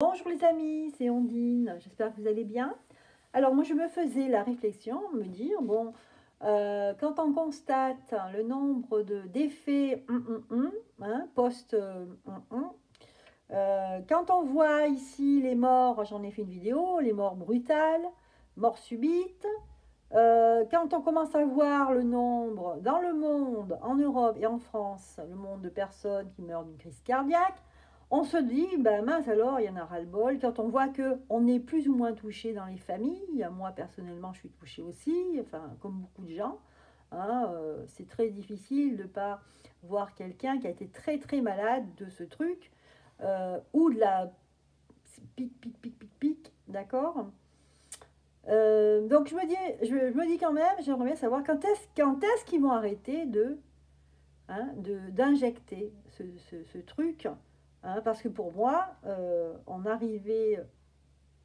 Bonjour les amis, c'est Ondine, j'espère que vous allez bien. Alors moi je me faisais la réflexion, me dire, bon, quand on constate le nombre d'effets post quand on voit ici les morts, j'en ai fait une vidéo, les morts brutales, morts subites, quand on commence à voir le nombre dans le monde, en Europe et en France, le nombre de personnes qui meurent d'une crise cardiaque, on se dit, ben mince alors, il y en a ras-le-bol. Quand on voit qu'on est plus ou moins touché dans les familles, moi personnellement je suis touchée aussi, enfin comme beaucoup de gens, hein, c'est très difficile de ne pas voir quelqu'un qui a été très très malade de ce truc, ou de la pic, d'accord. Donc je me dis quand même, j'aimerais bien savoir quand est-ce qu'ils vont arrêter d'injecter ce truc, hein, parce que pour moi, en arrivé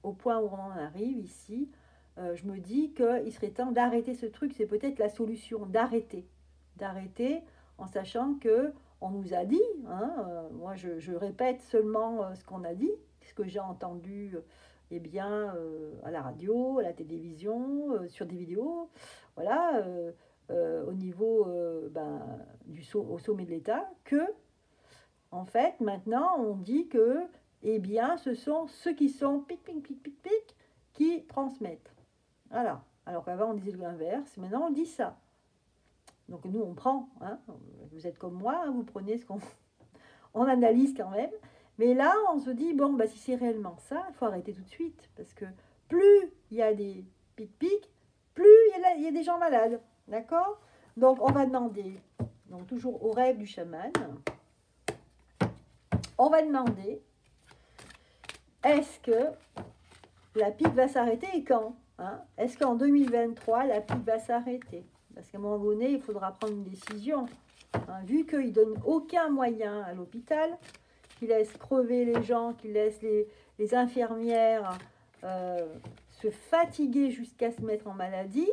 au point où on en arrive ici, je me dis qu'il serait temps d'arrêter ce truc, c'est peut-être la solution, d'arrêter en sachant que on nous a dit, hein, moi je répète seulement ce qu'on a dit, ce que j'ai entendu eh bien, à la radio, à la télévision, sur des vidéos, voilà, au niveau au sommet de l'État, que en fait maintenant on dit que eh bien, ce sont ceux qui sont pic qui transmettent. Voilà. Alors qu'avant on disait l'inverse, maintenant on dit ça. Donc nous on prend, hein. Vous êtes comme moi, hein, vous prenez ce qu'on on analyse quand même. Mais là on se dit, bon, bah, si c'est réellement ça, il faut arrêter tout de suite. Parce que plus il y a des pic, plus il y a des gens malades. D'accord? Donc on va demander, donc toujours au rêve du chaman, on va demander, est-ce que la pique va s'arrêter et quand, hein? Est-ce qu'en 2023, la pique va s'arrêter? Parce qu'à un moment donné, il faudra prendre une décision. Hein, vu qu'il ne donne aucun moyen à l'hôpital, qu'il laisse crever les gens, qu'il laisse les infirmières se fatiguer jusqu'à se mettre en maladie,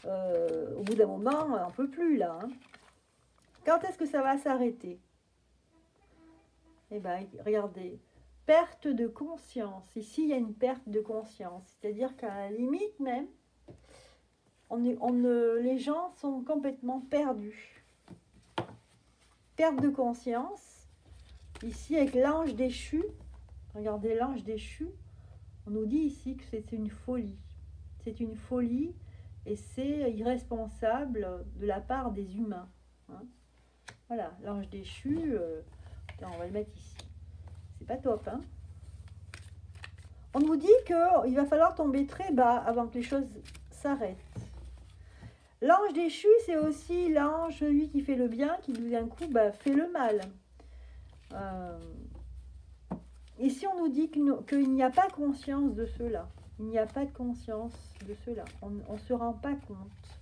au bout d'un moment, on ne peut plus là. Hein. Quand est-ce que ça va s'arrêter? Eh bien, regardez. Perte de conscience. Ici, il y a une perte de conscience. C'est-à-dire qu'à la limite même, les gens sont complètement perdus. Perte de conscience. Ici, avec l'ange déchu. Regardez l'ange déchu. On nous dit ici que c'est une folie. C'est une folie et c'est irresponsable de la part des humains. Hein. Voilà, l'ange déchu. On va le mettre ici. C'est pas top, hein? On nous dit qu'il va falloir tomber très bas avant que les choses s'arrêtent. L'ange déchu, c'est aussi l'ange, celui qui fait le bien, qui d'un coup fait le mal. Ici, on nous dit qu'il n'y a pas conscience de cela. Il n'y a pas de conscience de cela. On ne se rend pas compte.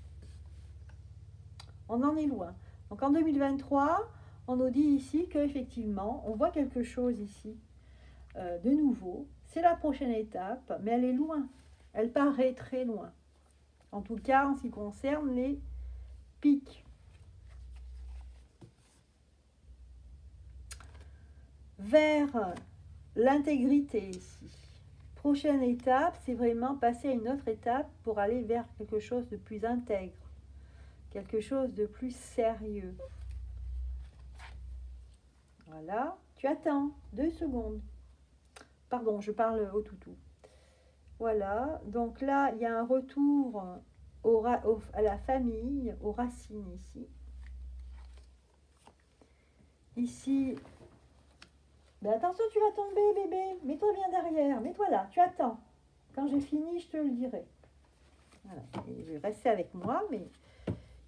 On en est loin. Donc en 2023, on nous dit ici qu'effectivement, on voit quelque chose ici de nouveau. C'est la prochaine étape, mais elle est loin. Elle paraît très loin. En tout cas, en ce qui concerne les pics. Vers l'intégrité ici. Prochaine étape, c'est vraiment passer à une autre étape pour aller vers quelque chose de plus intègre. Quelque chose de plus sérieux. Voilà. Tu attends 2 secondes. Pardon, je parle au toutou. Voilà. Donc là, il y a un retour à la famille, aux racines ici. Ici, ben attention, tu vas tomber, bébé. Mets-toi bien derrière. Mets-toi là. Tu attends. Quand j'ai fini, je te le dirai. Voilà. Il veut rester avec moi, mais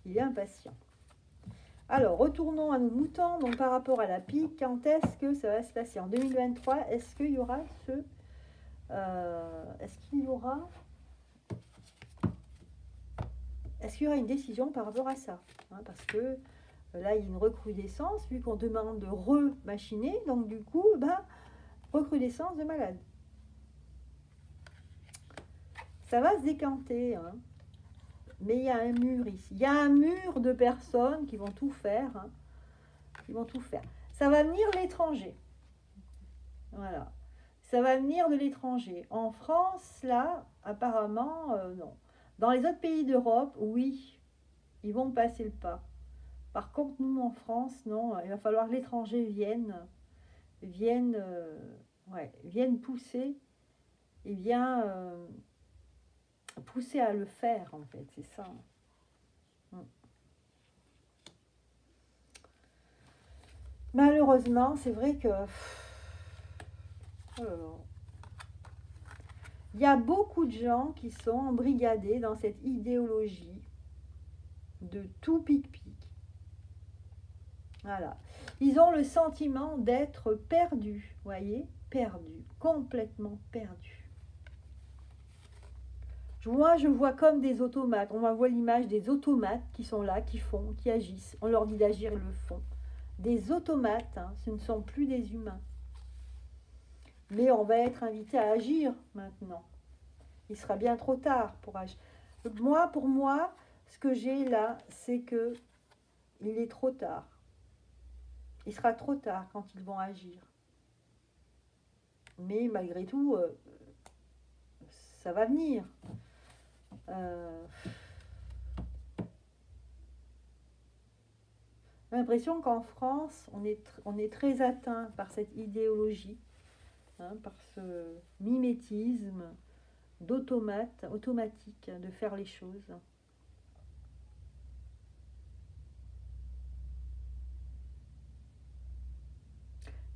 il est impatient. Alors, retournons à nos moutons. Donc, par rapport à la pique, quand est-ce que ça va se passer? En 2023, est-ce qu'il y aura est-ce qu'il y aura une décision par rapport à ça, hein? Parce que là, il y a une recrudescence, vu qu'on demande de remachiner. Donc, du coup, recrudescence de malades. Ça va se décanter, hein. Mais il y a un mur ici. Il y a un mur de personnes qui vont tout faire. Hein, qui vont tout faire. Ça va venir l'étranger. Voilà. Ça va venir de l'étranger. En France, là, apparemment, non. Dans les autres pays d'Europe, oui, ils vont passer le pas. Par contre, nous, en France, non. Il va falloir que l'étranger vienne, ouais, vienne pousser et vient pousser à le faire, en fait. C'est ça. Mm. Malheureusement, c'est vrai que oh là là. Il y a beaucoup de gens qui sont embrigadés dans cette idéologie de tout pic-pic. Voilà. Ils ont le sentiment d'être perdus, voyez, perdus, complètement perdus. Moi, je vois comme des automates. On voit l'image des automates qui sont là, qui font, qui agissent. On leur dit d'agir, ils le font. Des automates, hein, ce ne sont plus des humains. Mais on va être invité à agir maintenant. Il sera bien trop tard pour agir. Pour moi, ce que j'ai là, c'est que il est trop tard. Il sera trop tard quand ils vont agir. Mais malgré tout, ça va venir. J'ai l'impression qu'en France, on est très atteint par cette idéologie, hein, par ce mimétisme automatique de faire les choses.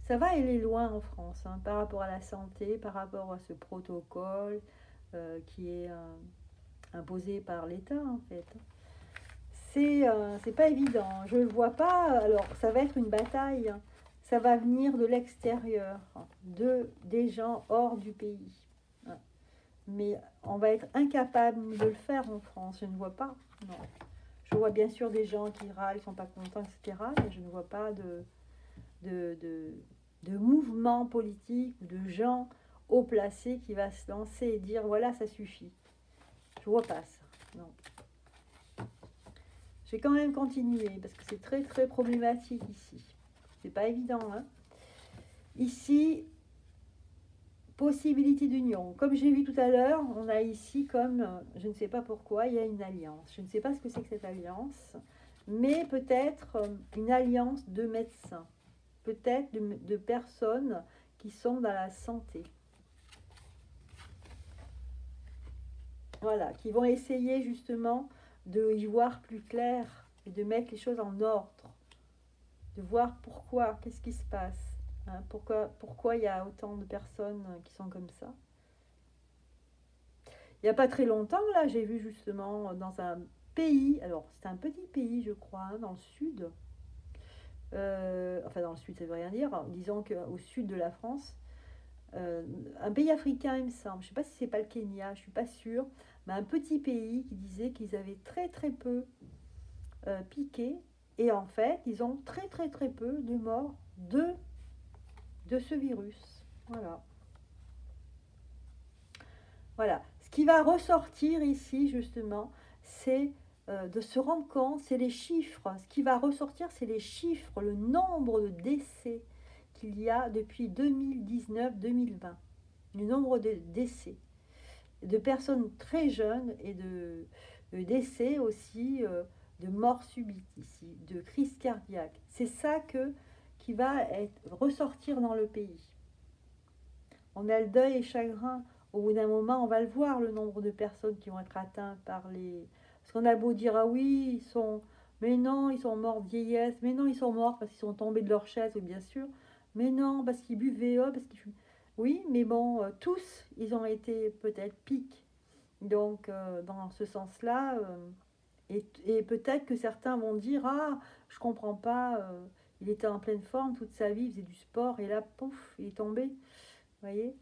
Ça va aller loin en France, hein, par rapport à la santé, par rapport à ce protocole qui est imposé par l'État en fait. C'est pas évident. Je ne le vois pas. Alors, ça va être une bataille. Hein. Ça va venir de l'extérieur, des gens hors du pays. Hein. Mais on va être incapable de le faire en France. Je ne vois pas. Non. Je vois bien sûr des gens qui râlent, qui ne sont pas contents, etc. Mais je ne vois pas de, de, de mouvement politique ou de gens haut placés qui va se lancer et dire voilà, ça suffit. Je vois pas ça. Non. Je vais quand même continuer parce que c'est très très problématique ici. C'est pas évident. Hein. Ici, possibilité d'union. Comme j'ai vu tout à l'heure, on a ici comme, je ne sais pas pourquoi, il y a une alliance. Je ne sais pas ce que c'est que cette alliance, mais peut-être une alliance de médecins, peut-être de personnes qui sont dans la santé. Voilà, qui vont essayer justement de y voir plus clair et de mettre les choses en ordre, de voir pourquoi, qu'est-ce qui se passe, hein, pourquoi il y a autant de personnes qui sont comme ça. Il n'y a pas très longtemps, là, j'ai vu justement dans un pays, alors c'est un petit pays, je crois, hein, dans le sud, enfin dans le sud, ça ne veut rien dire, disons qu'au sud de la France, un pays africain, il me semble, je ne sais pas si c'est pas le Kenya, je ne suis pas sûre, mais un petit pays qui disait qu'ils avaient très très peu piqué, et en fait, ils ont très très très peu de morts de ce virus. Voilà. Voilà. Ce qui va ressortir ici, justement, c'est de se rendre compte, c'est les chiffres. Ce qui va ressortir, c'est les chiffres, le nombre de décès qu'il y a depuis 2019-2020. Le nombre de décès. De personnes très jeunes et de décès aussi, de morts subites ici, de crise cardiaque. C'est ça qui va ressortir dans le pays. On a le deuil et chagrin. Au bout d'un moment, on va le voir, le nombre de personnes qui vont être atteintes par les... Parce qu'on a beau dire, ah oui, ils sont... Mais non, ils sont morts de vieillesse. Mais non, ils sont morts parce qu'ils sont tombés de leur chaise, bien sûr. Mais non, parce qu'ils buvaient, parce qu'ils... Oui, mais bon, tous, ils ont été peut-être piques. Donc, dans ce sens-là, et peut-être que certains vont dire, ah, je comprends pas, il était en pleine forme toute sa vie, il faisait du sport, et là, pouf, il est tombé. Vous voyez?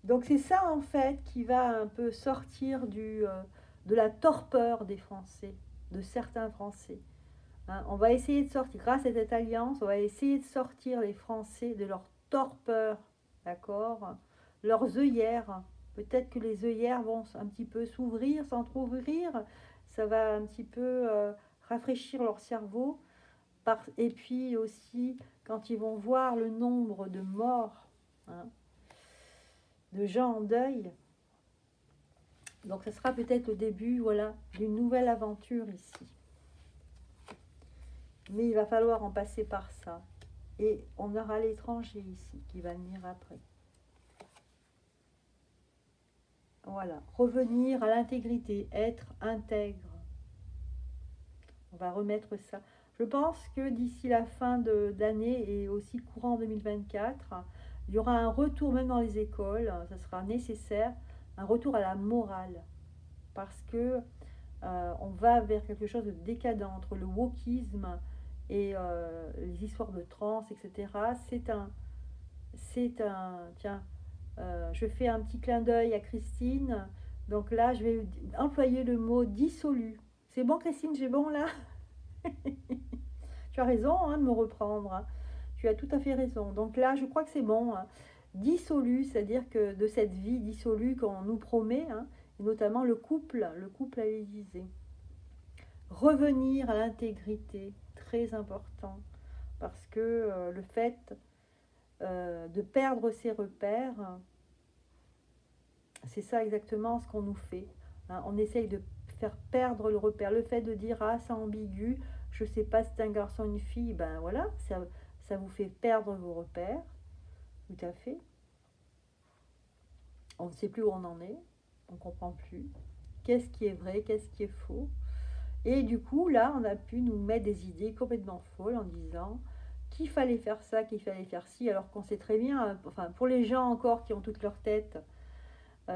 Donc c'est ça en fait qui va un peu sortir de la torpeur des Français, de certains Français. Hein, on va essayer de sortir, grâce à cette alliance, on va essayer de sortir les Français de leur torpeur, d'accord? Leurs œillères. Peut-être que les œillères vont un petit peu s'ouvrir, s'entrouvrir. Ça va un petit peu rafraîchir leur cerveau. Et puis aussi, quand ils vont voir le nombre de morts, hein, de gens en deuil. Donc ce sera peut-être le début, voilà, d'une nouvelle aventure ici. Mais il va falloir en passer par ça. Et on aura l'étranger ici qui va venir après. Voilà, revenir à l'intégrité, être intègre. On va remettre ça. Je pense que d'ici la fin d'année et aussi courant 2024, il y aura un retour même dans les écoles, ça sera nécessaire, un retour à la morale. Parce que on va vers quelque chose de décadent entre le wokisme et les histoires de trans, etc. Tiens, je fais un petit clin d'œil à Christine. Donc là, je vais employer le mot dissolu. C'est bon, Christine, j'ai bon là? Tu as raison hein, de me reprendre. Hein. Tu as tout à fait raison. Donc là, je crois que c'est bon. Hein. Dissolu, c'est-à-dire que de cette vie dissolue qu'on nous promet, hein, et notamment le couple à l'Élysée. Revenir à l'intégrité, très important, parce que le fait de perdre ses repères, c'est ça exactement ce qu'on nous fait. Hein. On essaye de faire perdre le repère. Le fait de dire « Ah, c'est ambigu, je ne sais pas si c'est un garçon ou une fille », ben voilà, ça vous fait perdre vos repères. Tout à fait. On ne sait plus où on en est, on ne comprend plus. Qu'est-ce qui est vrai, qu'est-ce qui est faux. Et du coup, là, on a pu nous mettre des idées complètement folles en disant qu'il fallait faire ça, qu'il fallait faire ci, alors qu'on sait très bien, enfin, pour les gens encore qui ont toute leur tête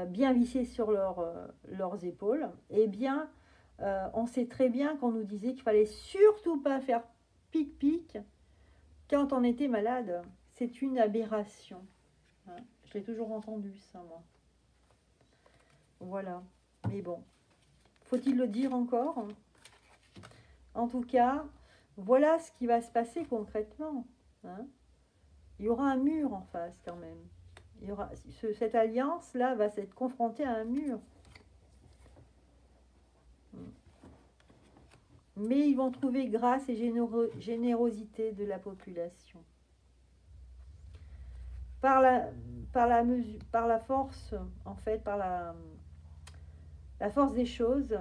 bien vissée sur leurs épaules, eh bien, on sait très bien qu'on nous disait qu'il fallait surtout pas faire pic-pic quand on était malade. C'est une aberration. Hein. Je l'ai toujours entendu, ça, moi. Voilà. Mais bon, faut-il le dire encore ? En tout cas, voilà ce qui va se passer concrètement. Hein. Il y aura un mur en face quand même. Il y aura, cette alliance-là va s'être confrontée à un mur. Mais ils vont trouver grâce et générosité de la population. Par la force, en fait, par la force des choses,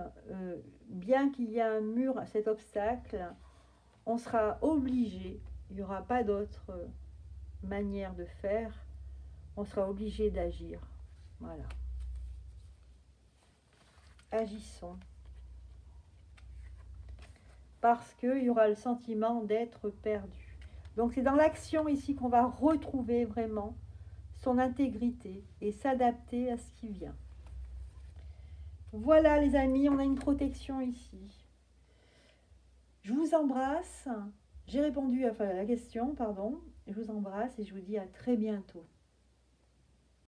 bien qu'il y ait un mur, cet obstacle, on sera obligé, il n'y aura pas d'autre manière de faire, on sera obligé d'agir. Voilà. Agissons. Parce qu'il y aura le sentiment d'être perdu. Donc c'est dans l'action ici qu'on va retrouver vraiment son intégrité et s'adapter à ce qui vient. Voilà les amis, on a une protection ici. Je vous embrasse. J'ai répondu à la question, pardon. Je vous embrasse et je vous dis à très bientôt.